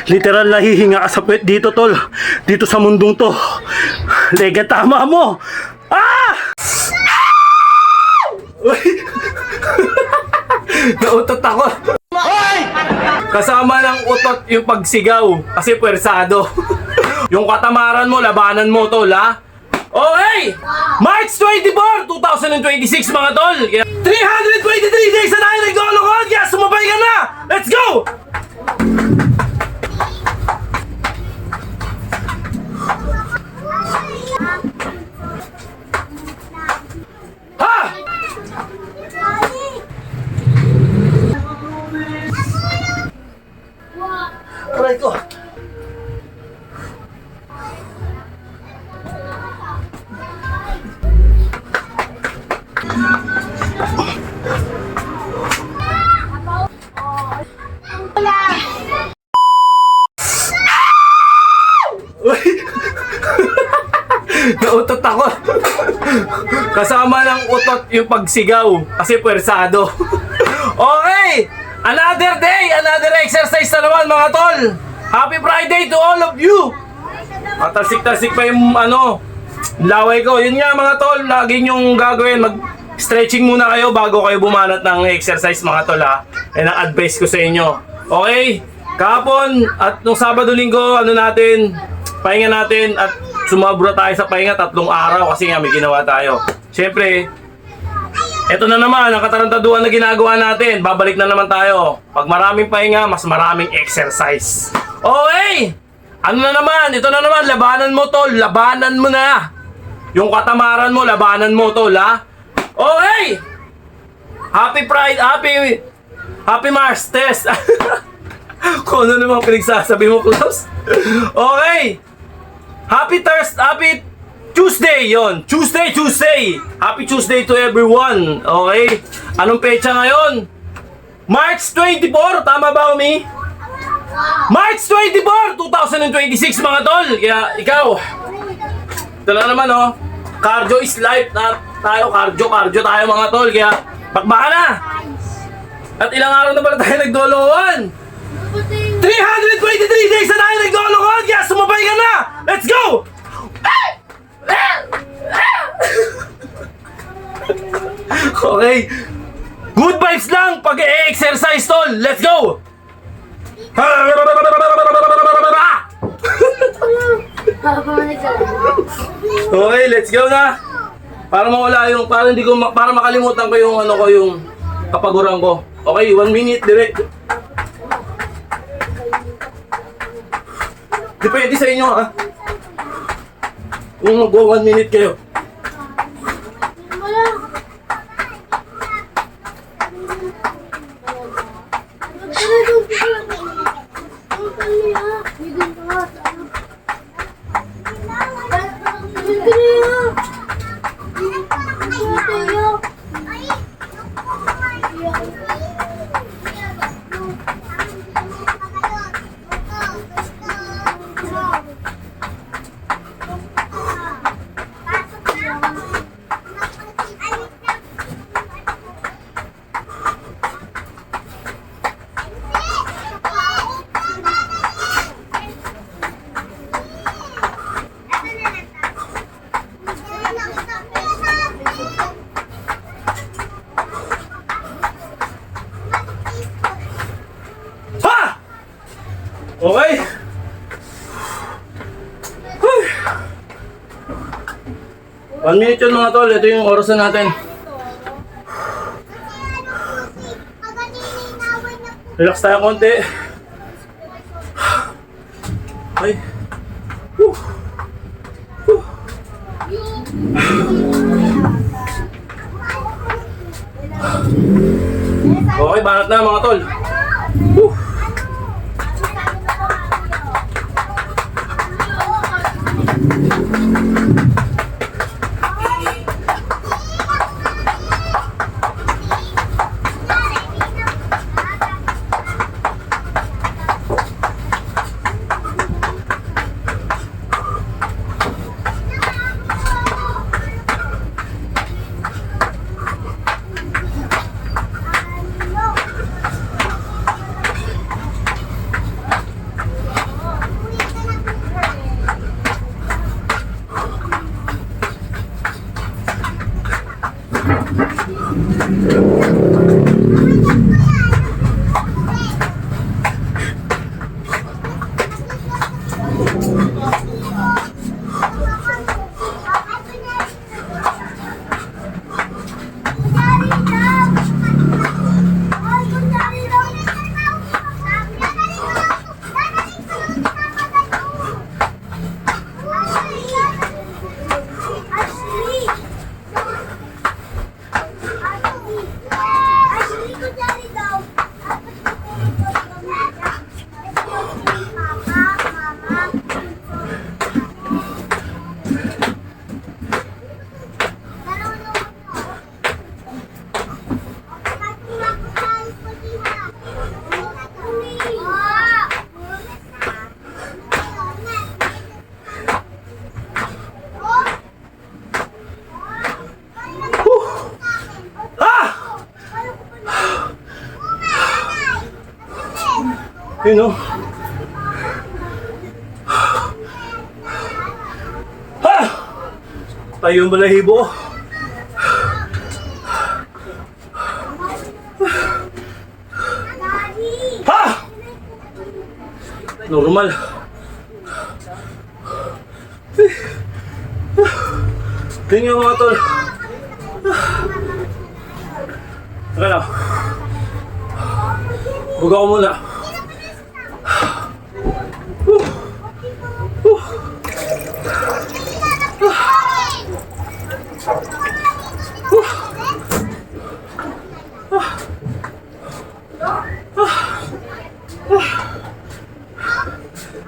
Literal na hihinga ka sa puwet dito, tol. Dito sa mundong to. Lega, tama mo. Ah! Uy! Nautot ako. Hoy! Kasama ng utot yung pagsigaw. Kasi pwersado. Yung katamaran mo, labanan mo, tol, ha? Okay! March 24, 2026, mga tol! 323 days na tayo nagdolokod! Kaya sumabay ka na! Let's go! Ha! Aray ko! Nautot ako. Kasama ng utot yung pagsigaw. Kasi pwersado. Okay! Another day, another exercise na naman, mga tol. Happy Friday to all of you. Tarsik-tarsik pa yung laway ko. Yun nga, mga tol, lagi nyong gagawin. Mag-stretching muna kayo bago kayo bumanat ng exercise, mga tol, ha. Yan ang advice ko sa inyo. Okay? Kahapon at nung Sabado-Linggo, pahinga natin at sumabra tayo sa pahinga 3 araw kasi nga may ginawa tayo. Siyempre, eto na naman ang katarantaduhan na ginagawa natin. Babalik na naman tayo. Pag maraming pahinga, mas maraming exercise. Okay! Ano na naman? Ito na naman. Labanan mo, tol. Labanan mo na. Yung katamaran mo, labanan mo, tol, ha? Okay! Happy Pride. Happy Mars test. Kung ano naman pinagsasabi mo, Klaus. Okay! Happy Tuesday yon. Tuesday. Happy Tuesday to everyone. Okay? Anong petsa ngayon? March 24. Tama ba, Umi? March 24, 2026, mga tol. Kaya ikaw, ito na naman, cardio is life na tayo. Cardio tayo, mga tol. Kaya bakbaka na. At ilang araw na pala tayo nagdoloan. 323 days na tayo nagdolokod. Kaya sumabay ka na. Let's go! Okay. Good vibes lang pag e-exercise, tol. Let's go! Okay, let's go na. Para mawala yung, para makalimutan ko yung yung kapaguran ko. Okay, 1 minute direct. Depende sa inyo, ha? Kung mag-go 1 minute kayo. Okay? 1 minute yun, mga tol. Ito yung orasan natin. Relax tayo konti. Okay. Okay, banat na, mga tol. Yun o. Ha! Tayo yung balahibo. Ha! Normal. Tingnan mga tol. Teka lang. Buga ko muna.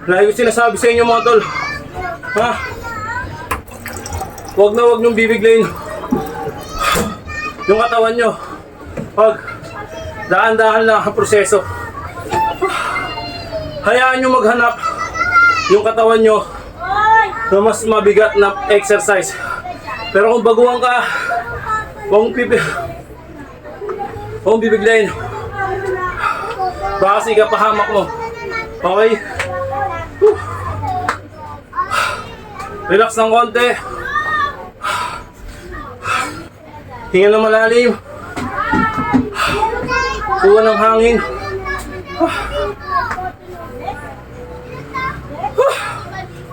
Lagi ko sinasabi sa inyo mga tol. Ha? Huwag na huwag niyong bibiglayin yung katawan nyo. Huwag. Daan-daan lang ang proseso. Hayaan nyo maghanap yung katawan nyo na mas mabigat na exercise. Pero kung baguhan ka, huwag mong bibiglayin. Baka kasi ikapahamak mo. Okay? Relax ng konti. Hinga ng malalim. Kuha ng hangin.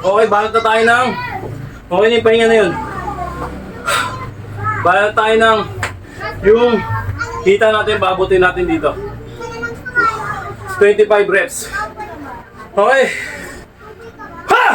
Okay, balat na tayo ng... Okay na yung pahinga na yun. Balat tayo ng... Yung hita natin, babutin natin dito. 25 reps. Okay. Ha!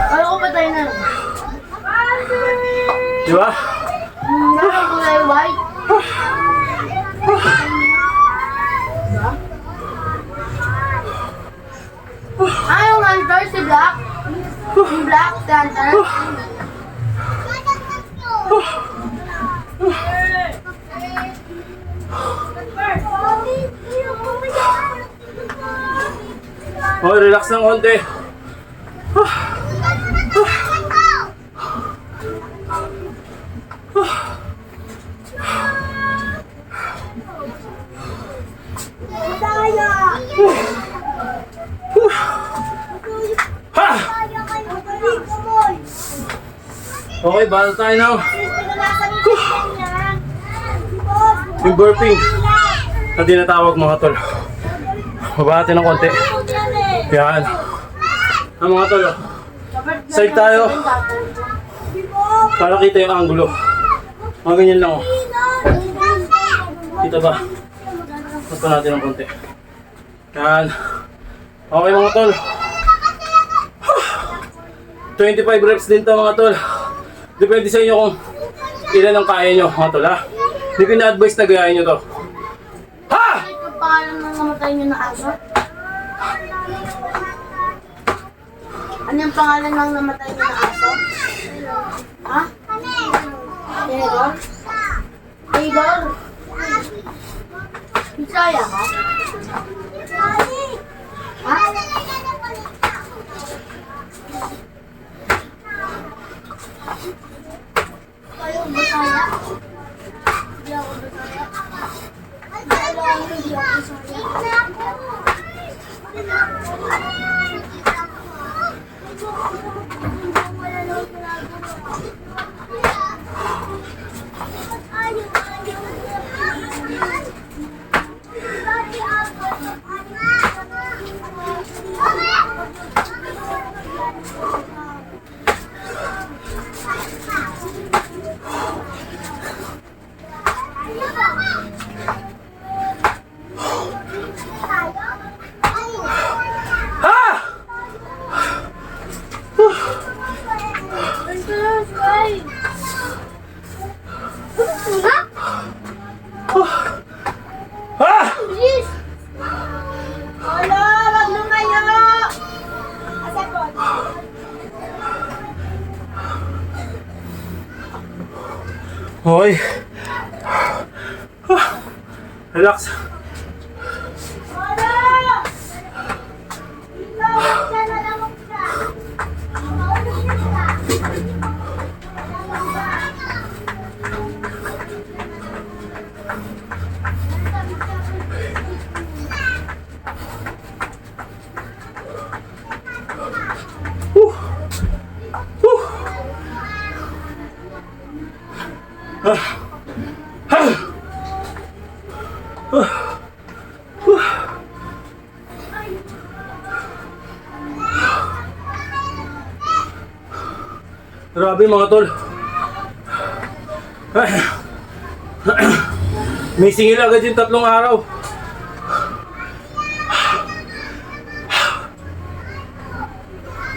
Kala ko pa tayo na. Di ba? Meron kulay white. Yung hunter, si Black. Yung Black, si hunter. Okay, relax ng konti. Okay, bala tayo na. Yung burping na tinatawag mga tol. Mabahati ng konti. Yan. Ang mga tol, side tayo. Para kita yung angulo. Mga ganyan lang. Kita ba? Basta natin ng konti. Yan. Okay mga tol. 25 reps din to mga tol. Depende sa inyo kung ilan ang kaya nyo mga tol ha. Hindi ko na-advise na gayahin nyo to. Ha! Ito pangalan ng namatay niyo na aso? Ano yung pangalan ng namatay niyo na aso? Ha? Taylor? Taylor? Bisaya ka? Ha? Kayo Bisaya? Hindi ako Bisaya. Hindi ako Ah! Please! Hala, wag nung kayo! Asapon. Okay. Relax. Hala! Ikaw, siya na lang ako siya. Maulog siya. Whew. Whew. Grabe mga tol. May singil agad yung 3 araw.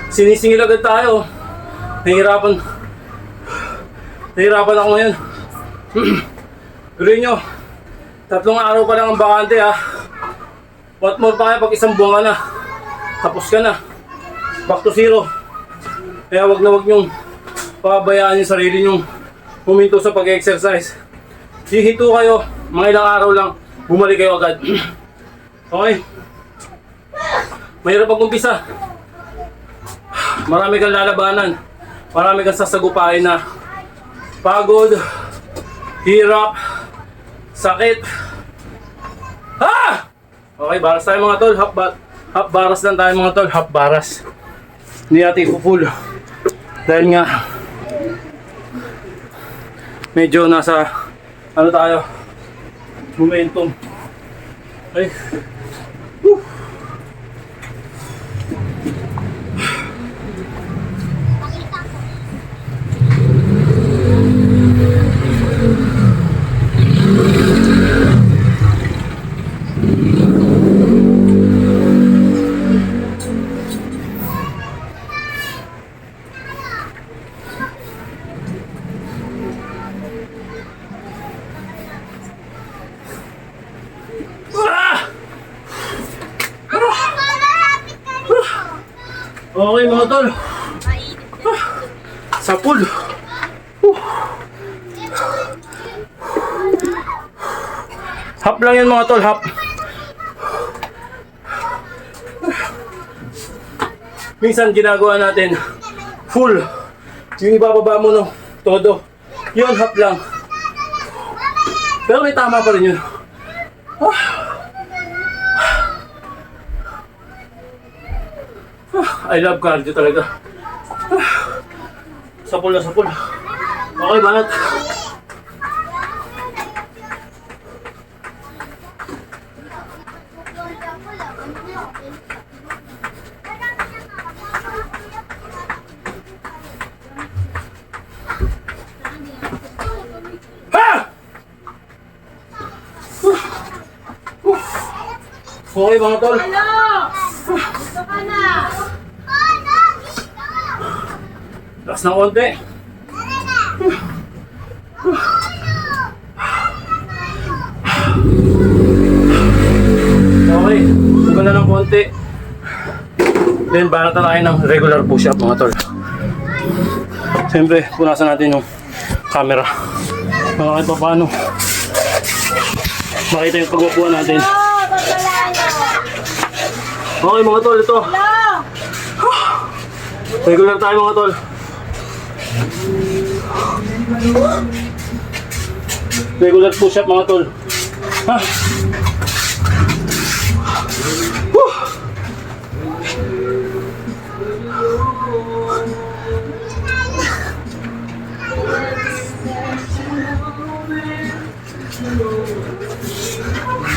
Sinisingil agad tayo. Nahihirapan ako ngayon. Tuloy nyo. 3 araw pa lang ang bakante ha. What more pa kayo pag 1 buwan ka na. Tapos ka na. Back to zero. Kaya wag na wag nyong pabayaan yung sarili nyong huminto sa pag-exercise. Hihito kayo, mga ilang araw lang, bumalik kayo agad. Okay? Mahirap mag-umpisa. Marami kang lalabanan. Marami kang sasagupain na pagod, hirap, sakit. Ha! Okay, baras tayo mga tol. Half baras lang tayo mga tol. Half baras. Hindi natin ipo-full. Dahil nga medyo nasa ano tayo, momentum. Okay. Whew. Okay mga tol. Sa pool. Hap lang yan mga tol, hap. Minsan ginagawa natin full. Yung ibababa mo no, todo. Yun, hap lang. Pero may tama pa rin yun. I love cardio talaga. Sapul na sapul. Okay, banat. Okay mga tol. Hello! Gusto ka na? Lakas ng konti. Okay, buka na ng konti. Then banatan tayo ng regular push-up mga tol. Siyempre, punasan natin yung camera. Para kahit pa paano makita yung pagwapuan natin. Okay mga tol, ito. Regular tayo mga tol. Regular push-up mga tol. Ha?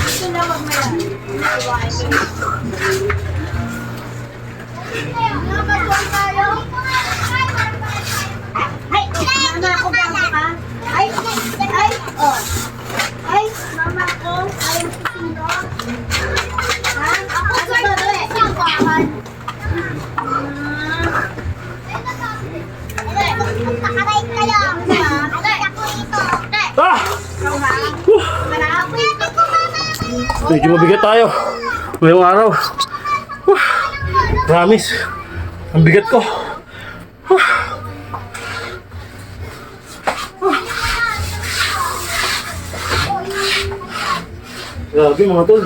Ito na wag mo yan. Nakapagpapag tayo. Ay, mama ko ba ka? Ay, oh. Ay, mama ko, ayaw si sino? Ha? Ano ba ito eh? Singkahan. Nakaray kayo. Ako ito. Medyo mabigat tayo. Ngayong araw. Promise. Ang bigat ko. Grabe mga tol.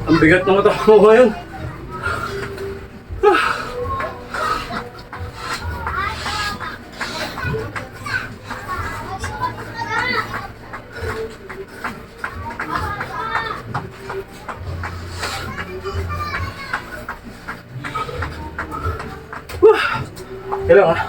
Ang bigat ng mata ko ngayon. Kailangan ha?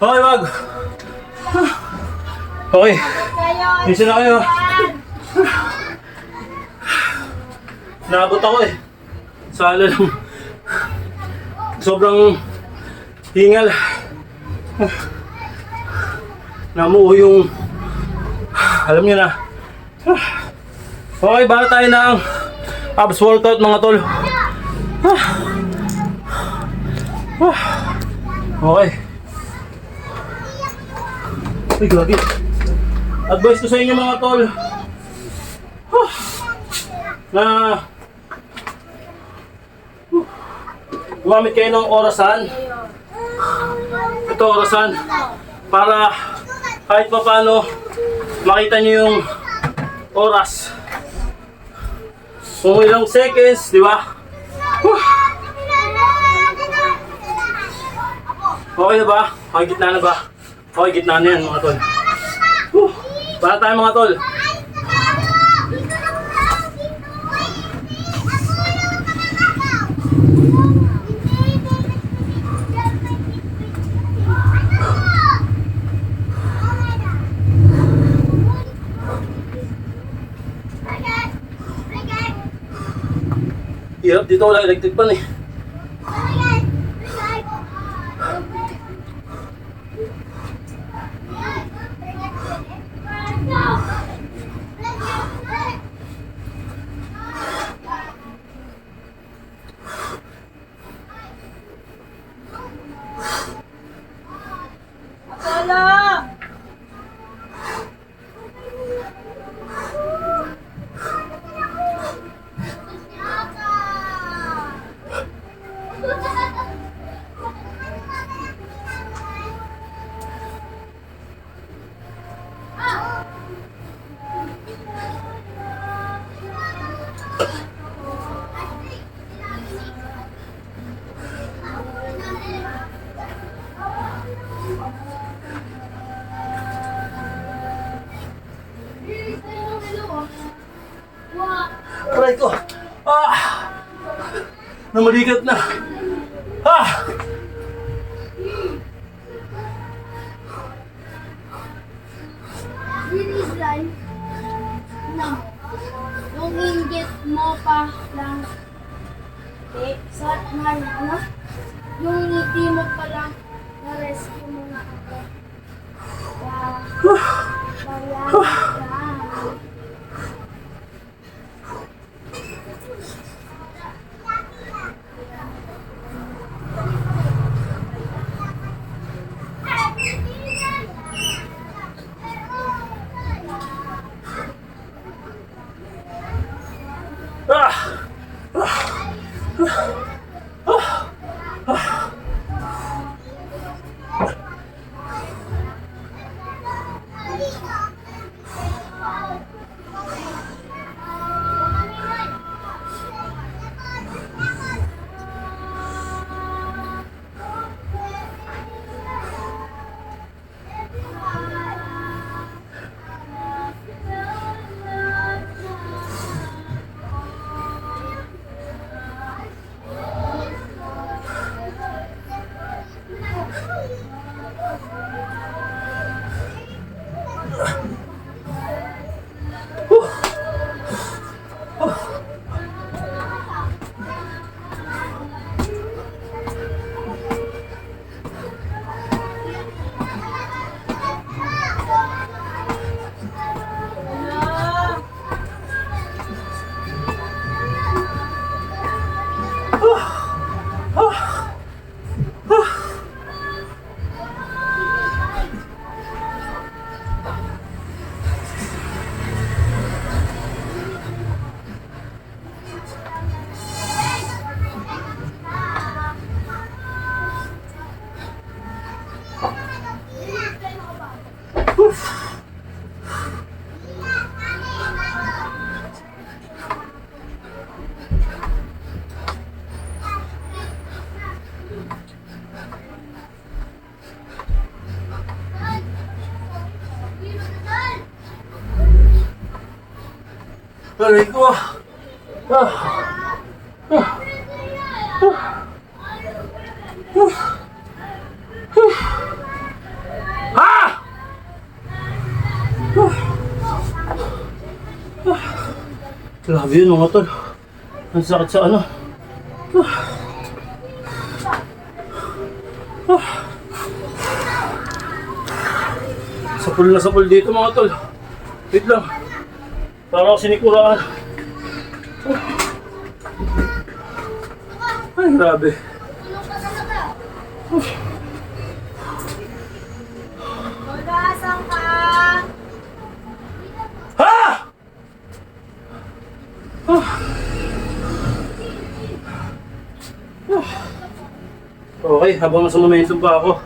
Okay, wag. Okay. Isa na kayo. Naabot ako eh. Sala lang. Sobrang hingal. Namuo yung... Alam niyo na. Okay, bala tayo ng abs workout mga tol. Okay. Uy, gagi. Advice ko sa inyo mga tol. Na gumamit kayo ng orasan. Ito orasan. Para kahit pa paano makita nyo yung oras. Kung ilang seconds, di ba? Okay na ba? Okay, gitna na ba? Okay, gitna na yan mga tol. Para tayo mga tol. Hirap dito, wala electric pan eh. Aray ko. Namaligat na. Release line. No. Yung inggit mo pa lang. Sa ano? Yung ngiti mo pa lang. Na-rescue mo na ako. Bayan ka. Aray ko. Grabe yun mga tol. Ang sakit sa ano. Sapul na sapul dito mga tol. Wait lang. Para ako sinikuraan. Ay, grabe. Lola, asan ka? Ha! Okay, habang nasa momentum pa ako.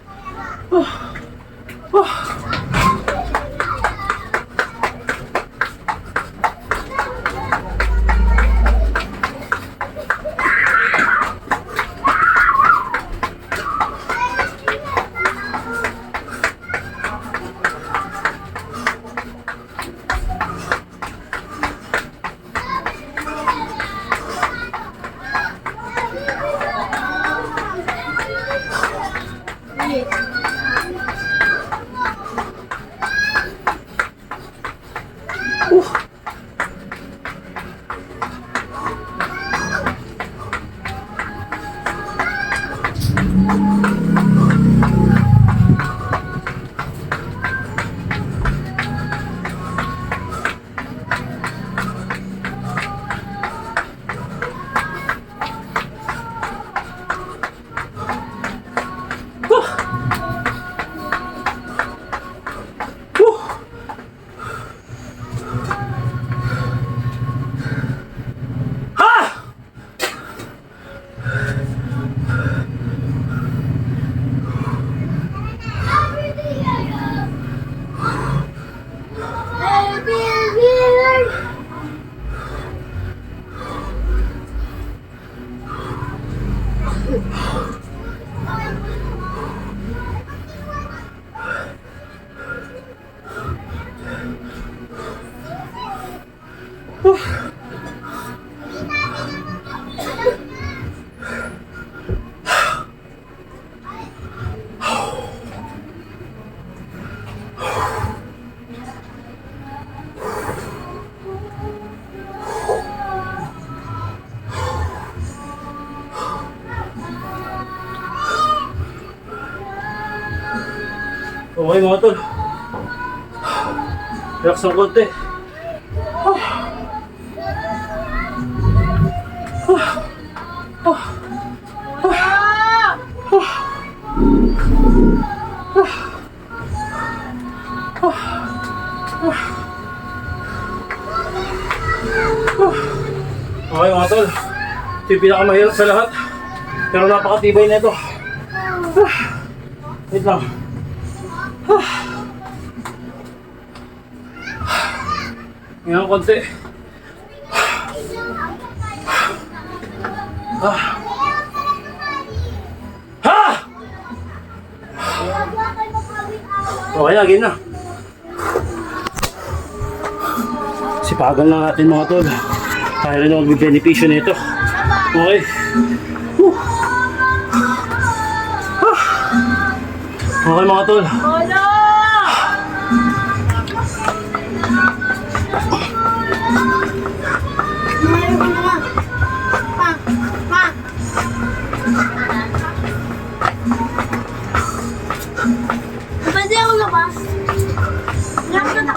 Okay mga tol. Relax ng konti. Okay mga tol. Ito yung pinakamahirap sa lahat. Pero napakatibay na ito. Wait lang. Ngayon konti. Okay na, game na. Sipagan lang natin mga tol. Kaya rin ako mag-benepisyo nito. Okay. Okay mga tol. Lola! Pwede ako labas? Labas na ka.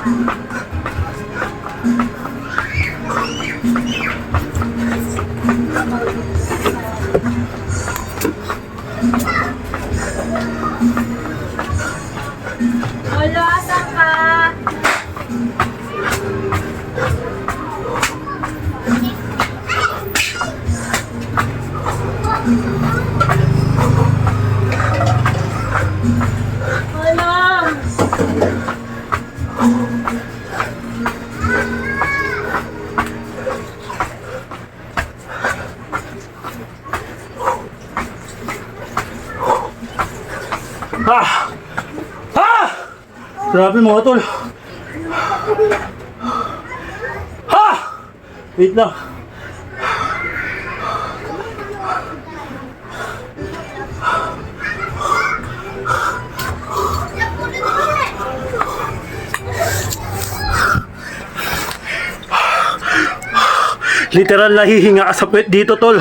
Lola, asan ka? Grabe mga tol. Wait lang. Literal nahihinga ka sa puwet dito, tol.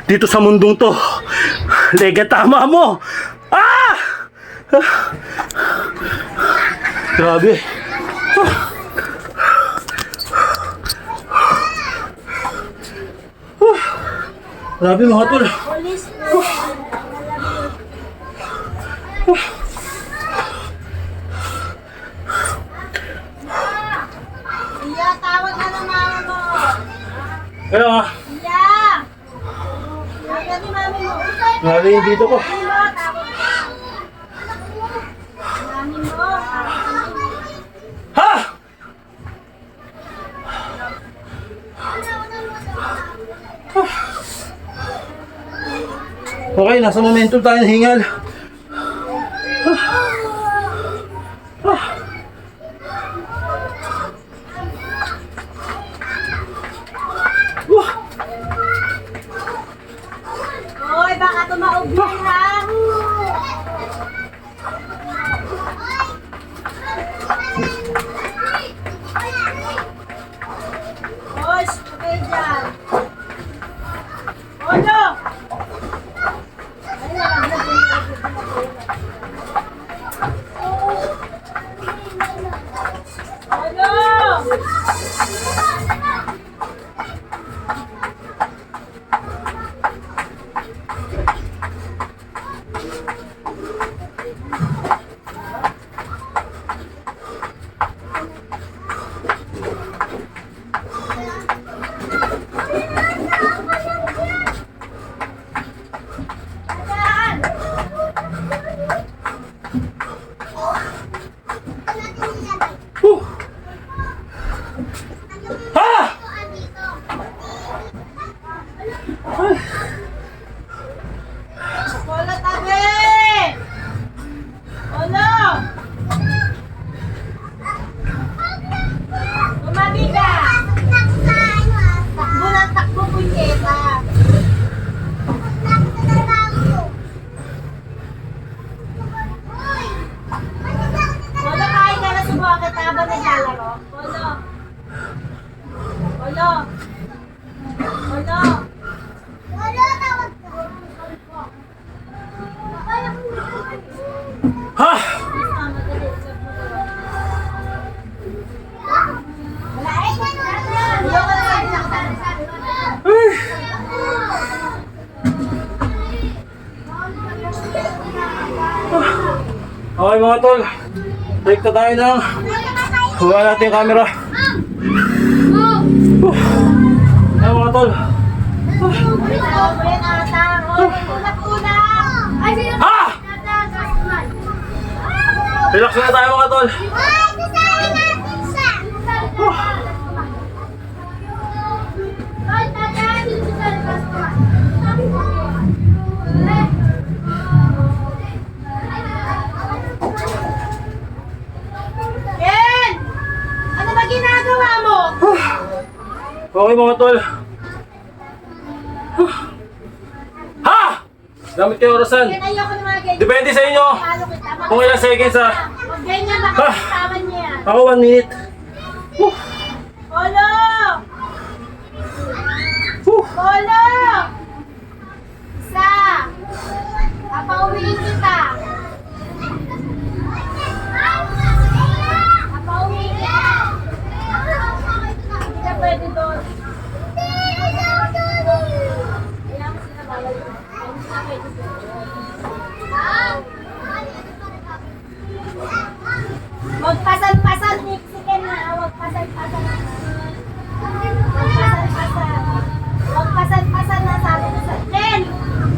Dito sa mundong to. Lega, tama mo. Ah! Grabe. Grabe mga tol. Police. Iya, tawag ka ng mama mo. Kaya nga, Iya. Tawag ka ni mami mo. grabe yung dito ko. Mami mo, tawag ka. Mami mo, tawag ka. Ha! Okay, nasa momentum tayo ng hingal. Hoy, baka tumaob yan ha. Hoy, okay dyan. Olo! Ay, nalaglag yun. Olo! Whew. Ha! Olo, tabi! Olo! Tumabi ka! Takbo ng takbo, punyeta! Olo, kain ka na subukan kita habang naglalaro? Olo! Olo! Olo! Ha! Ay! Okay mga tol, break na tayo ng huwa natin yung camera. Ay mga tol. Ha! Relax na tayo mga tol. Ken! Ano ba ginagawa mo? Okay mga tol. Ha! Gamit kayo orasan. Ken, ayoko ng mga ganyan. Depende sa inyo. Talo kita. Kung ilang seconds ha. Huwag ganyan, baka kasama niya yan. Ako 1 minute. Olo! Olo! Isa! Papauwiin kita. Papauwiin kita. Hindi ka pwede doon. Kaya mo sila bawal doon. Hindi ka pwede doon. Huwag pasal-pasal, Mexican na. Huwag pasal-pasal. Huwag pasal-pasal na sabi ko sa Ken!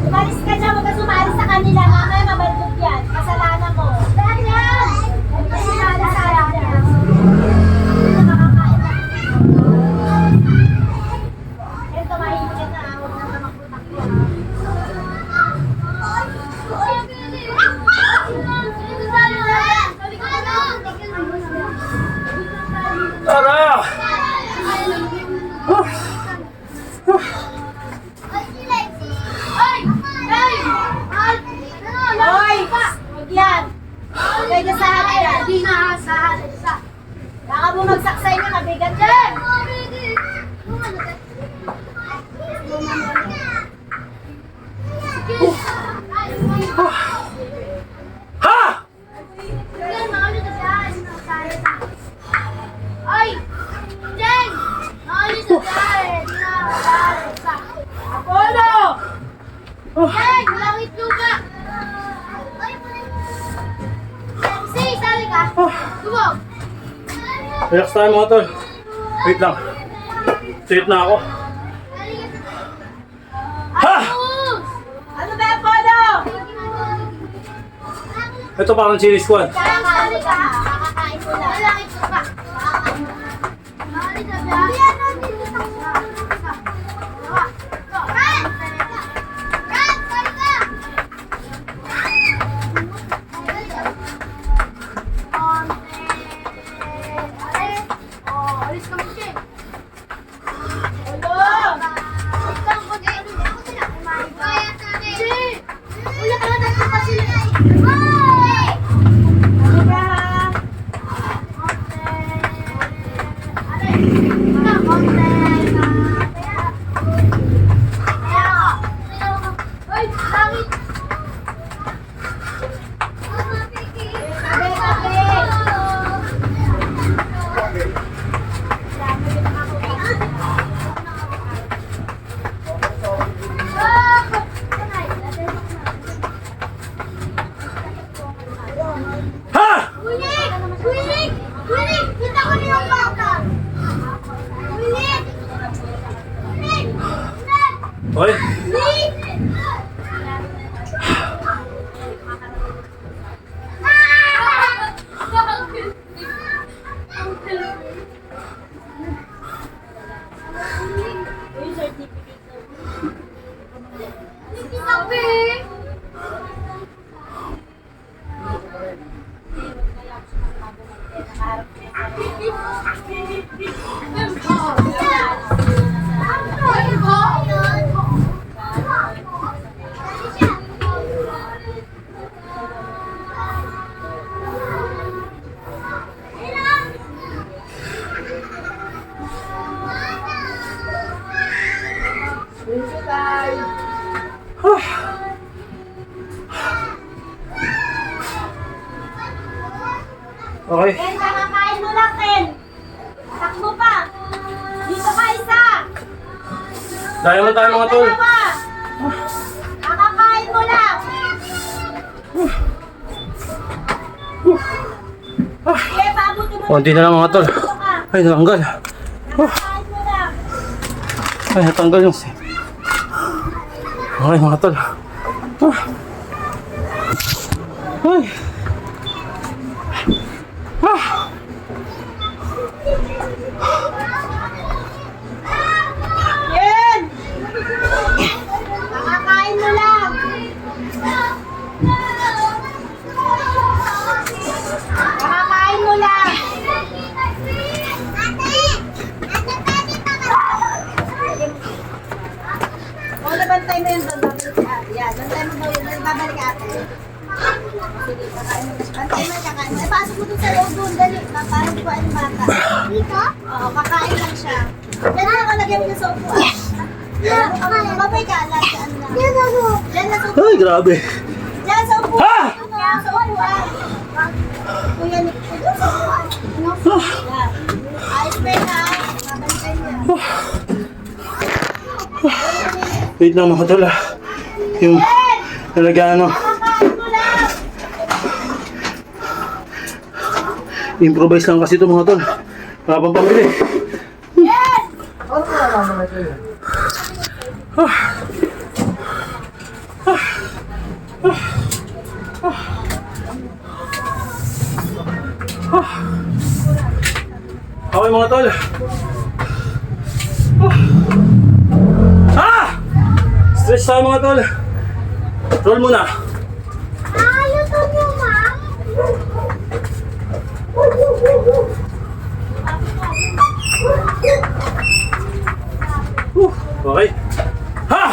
Umalis ka dyan, huwag ka sumali sa kanila. Mamaya mabalgot yan. bumagsak sa inyo, mabigat yan. Ha! Ay! Jen! Naalis na dyan! Apollo! Jen! Walang itluga! Si, sali ka! Lumog! Relax tayo mga tol. Wait lang. Sweet na ako. Ha! Ano ba, Apollo? Ito parang chili squad. Sali ka! Kakakain ko lang. Walang itluga! Naalis na dyan! Ha! Winig! Winig! Winig! Kita ko niyo ang bata! Winig! Winig! Okay. Winig! Okay. Ken, kakakain mo lang, Ken. Takbo pa. Dito ka isa. Dahil mo tayo mga tol. Dalawa. Kakakain mo lang. Sige, pabuti mo. Konti na lang mga tol. Dito ka. Ay, natanggal. Kakakain mo lang. Ay, natanggal yung Okay mga tol. Ay. Ken! Kakakain mo lang. Kakakain mo lang. O, nabantay mo yun doon. Babalik ka. Yan, bantay mo daw yun. Babalik ka ate. Sige, kakain mo. Bantay mo, kakain mo. Ipasok mo doon sa loob doon. Dali. Parang di ko ang bata. Dito? Oo, kakain lang siya. Yan lang, kalagyan mo niya sa upuan. Babay ka, lasaan lang. Diyan na sa upuan. Ay, grabe. Diyan sa upuan. Ha! Diyan sa upuan. Kuya Nick, diyan sa upuan. Yan. Ayos pa yun ha. Babantay niya. Wait lang mga tol. Yung nalagyan ano. Kakakain mo lang. Improvise lang kasi ito mga tol. Wala pang pambili. Yes! Okay mga tol. Stretch tayo mga tol. Roll muna. Ayos mo, ma'am. Okay. Ha!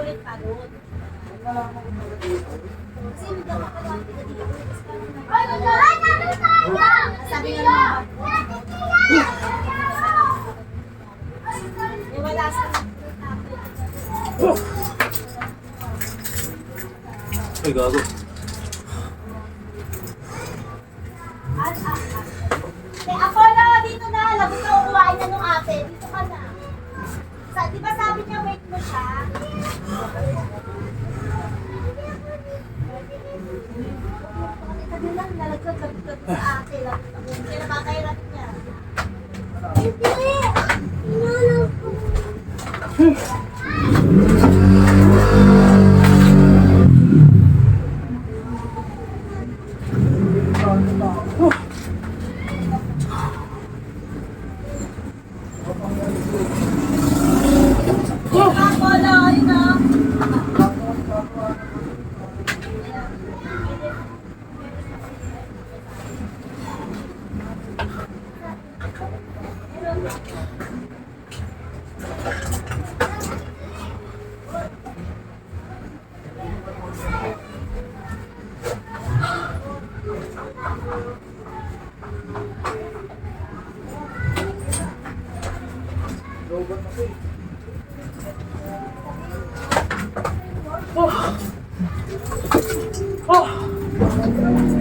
ulit pa doon. Kasi hindi ka makakawati ka dito. Sabi nga naman. Eh, wala sa Ay, gago. Apollo, dito na. Lagot na kumain na nung ate. Dito ka na. Di ba sabi niya wait mo siya? Sabi lang, nalagod sa ate. Kaya napakahirap niya. Hindi! Inalaw ko. Apollo, ayun na.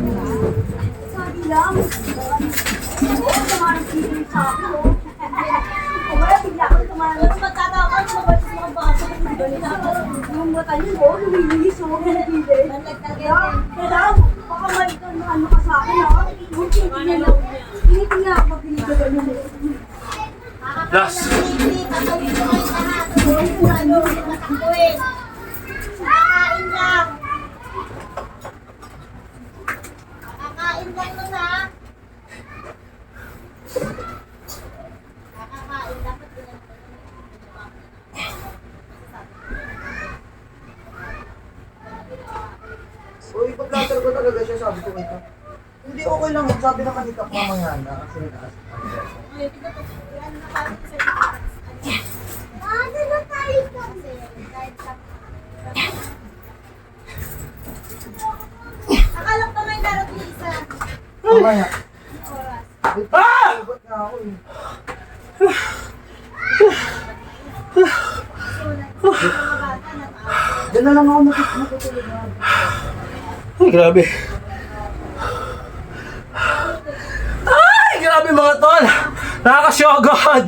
Sabi lang. Oo, tumarang sila sa akin. Wala, bigla ako tumarang. Tapos magtatawa ka, lumabas sa mga bata. Yung mata niya, oo, lumililis. Oo, lumililis. Kaya, baka mali ka na ano ka sa akin, ha? Tinitingnan ako, pinigyan mo. Last. Kakain lang. Kakain lang nun, ha? Kakain lang. Uy, pag-later ko talaga siya, sabi ko ito. Hindi, okay lang. Sabi naman ni Kap mamaya na kasi nitaas. Ay, tignan ko. Ano na parang sa ano na tayo ka? Kasi kahit sa... Akala ko may darating isa. Mamaya. Oras. Wait, Ah! sagot na ako eh. So, mga bata na tao. Diyan na lang ako matutulog na. Ay, grabe. Ay, grabe mga tol. Nakakasyogod.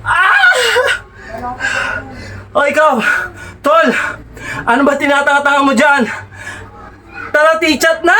Ah! O ikaw, tol, ano ba tinatanga-tanga mo dyan? Tara, tichat na!